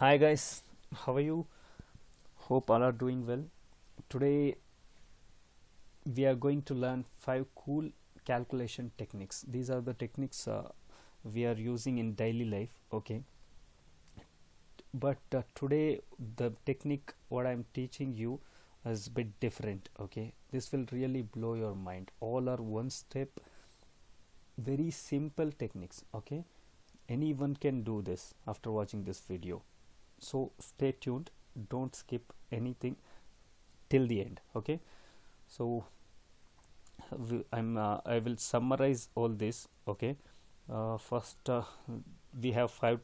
Hi guys, how are you? Hope all are doing well. Today we are going to learn 5 cool calculation techniques. These are the techniques we are using in daily life, okay? But today the technique what I'm teaching you is a bit different, okay? This will really blow your mind. All are one step, very simple techniques, okay? Anyone can do this after watching this video. So stay tuned, don't skip anything till the end, okay? So I will summarize all this, okay? First we have five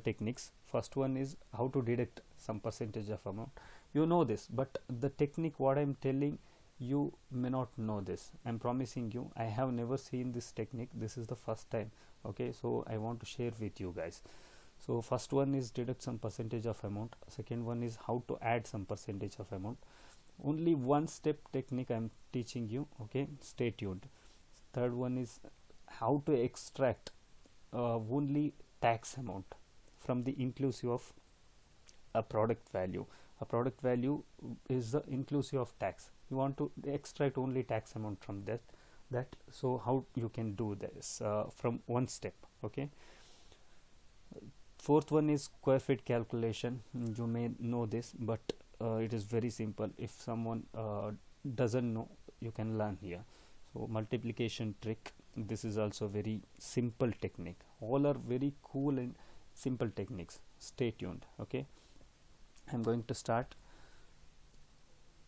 techniques. First one is how to deduct some percentage of amount. You know this, but the technique what I'm telling you may not know this. I'm promising you, I have never seen this technique. This is the first time, okay? So I want to share with you guys. So first one is deduct some percentage of amount. Second one is how to add some percentage of amount. Only one step technique I'm teaching you, okay? Stay tuned. Third one is how to extract only tax amount from the inclusive of a product value. A product value is the inclusive of tax. You want to extract only tax amount from that. So how you can do this from one step, okay? Fourth one is square feet calculation. You may know this, but it is very simple. If someone doesn't know, you can learn here. So multiplication trick, this is also very simple technique. All are very cool and simple techniques. Stay tuned, okay? I'm going to start.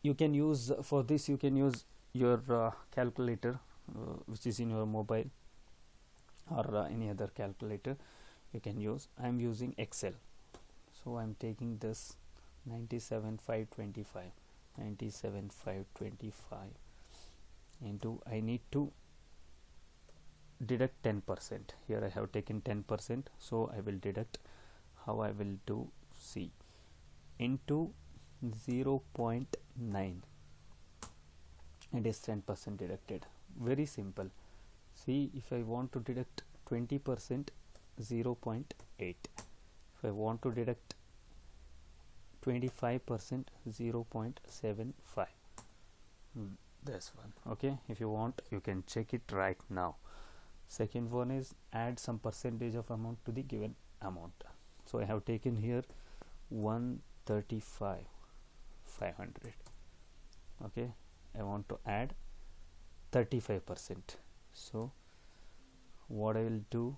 You can use, for this you can use your calculator which is in your mobile, or any other calculator you can use. I'm using Excel, so I'm taking this 97,525 into, I need to deduct 10%. Here I have taken 10%, so I will deduct. How I will do? See, into 0.9, it is 10% deducted. Very simple. See, if I want to deduct 20%, 0.8. If I want to deduct 25%, 0.75. This one, okay? If you want, you can check it right now. Second one is add some percentage of amount to the given amount. So I have taken here 135,500, okay? I want to add 35%. So what I will do,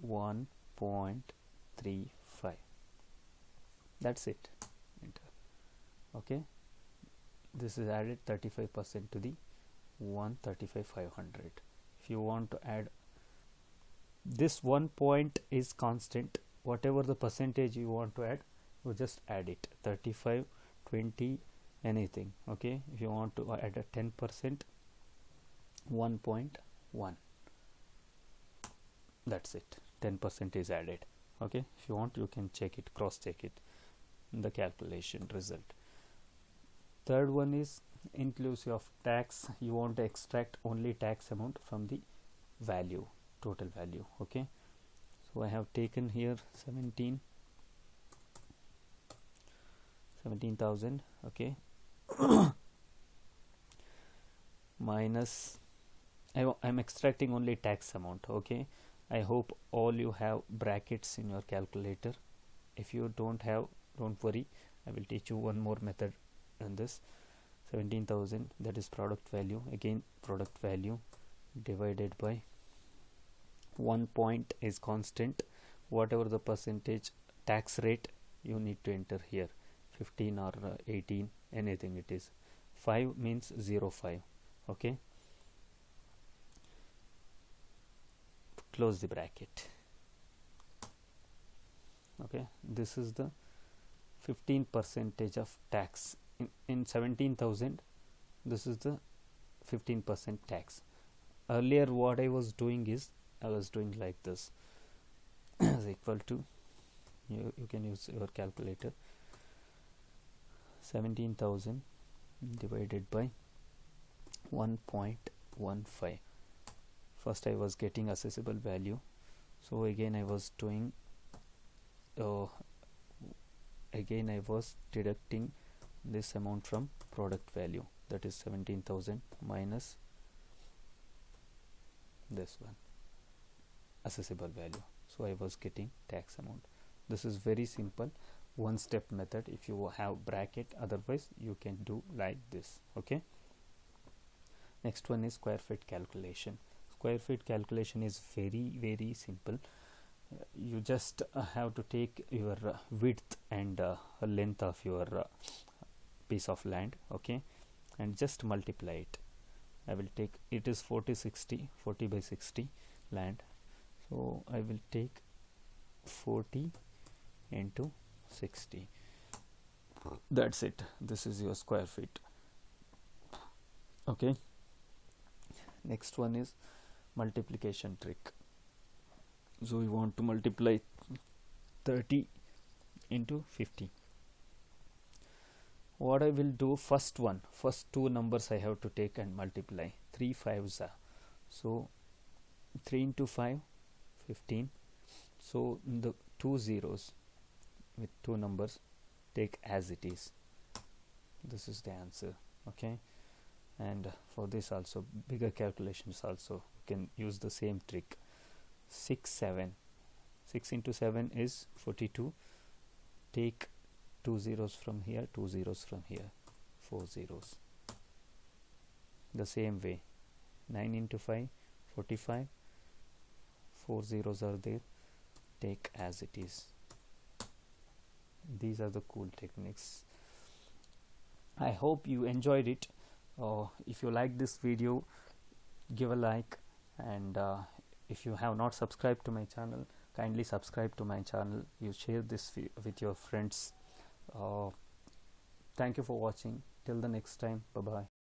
1.35. That's it. Enter. Okay, this is added 35% to the 135,500. If you want to add, this 1 point is constant. Whatever the percentage you want to add, you just add it. 35, 20, anything, okay? If you want to add a 10%, 1.1. That's it. 10% is added, okay? If you want, you can check it, cross check it, the calculation result. Third one is inclusive of tax. You want to extract only tax amount from the value, total value, okay? So I have taken here 17,000, okay? Minus, I'm extracting only tax amount, okay? I hope all you have brackets in your calculator. If you don't have, don't worry, I will teach you one more method in this. 17,000, that is product value. Again, product value divided by 1 point is constant. Whatever the percentage tax rate, you need to enter here, 15 or 18, anything it is. 5 means 0.5, okay? Close the bracket, okay? This is the 15% of tax in 17,000. This is the 15% tax. Earlier what I was doing is, I was doing like this is equal to, you can use your calculator, 17,000 divided by 1.15. First I was getting assessable value, so again I was doing again I was deducting this amount from product value, that is 17,000 minus this one, assessable value. So I was getting tax amount. This is very simple one step method if you have bracket, otherwise you can do like this. Okay, next one is square feet calculation. Square feet calculation is very simple. You just have to take your width and length of your piece of land, okay, and just multiply it. I will take, it is 40 by 60 land, so I will take 40 into 60. That's it. This is your square feet. Okay, next one is multiplication trick. So we want to multiply 30 into 50. What I will do, first two numbers I have to take and multiply. 3 5s are, so 3 into 5 15. So the two zeros with two numbers take as it is. This is the answer. Okay, and for this also, bigger calculations also can use the same trick. 6 7, 6 into 7 is 42. Take two zeros from here, two zeros from here, 4 zeros. The same way, 9 into 5 45, 4 zeros are there, take as it is. These are the cool techniques. I hope you enjoyed it. If you like this video, give a like, and if you have not subscribed to my channel, kindly subscribe to my channel. You share this with your friends. Thank you for watching. Till the next time, bye bye.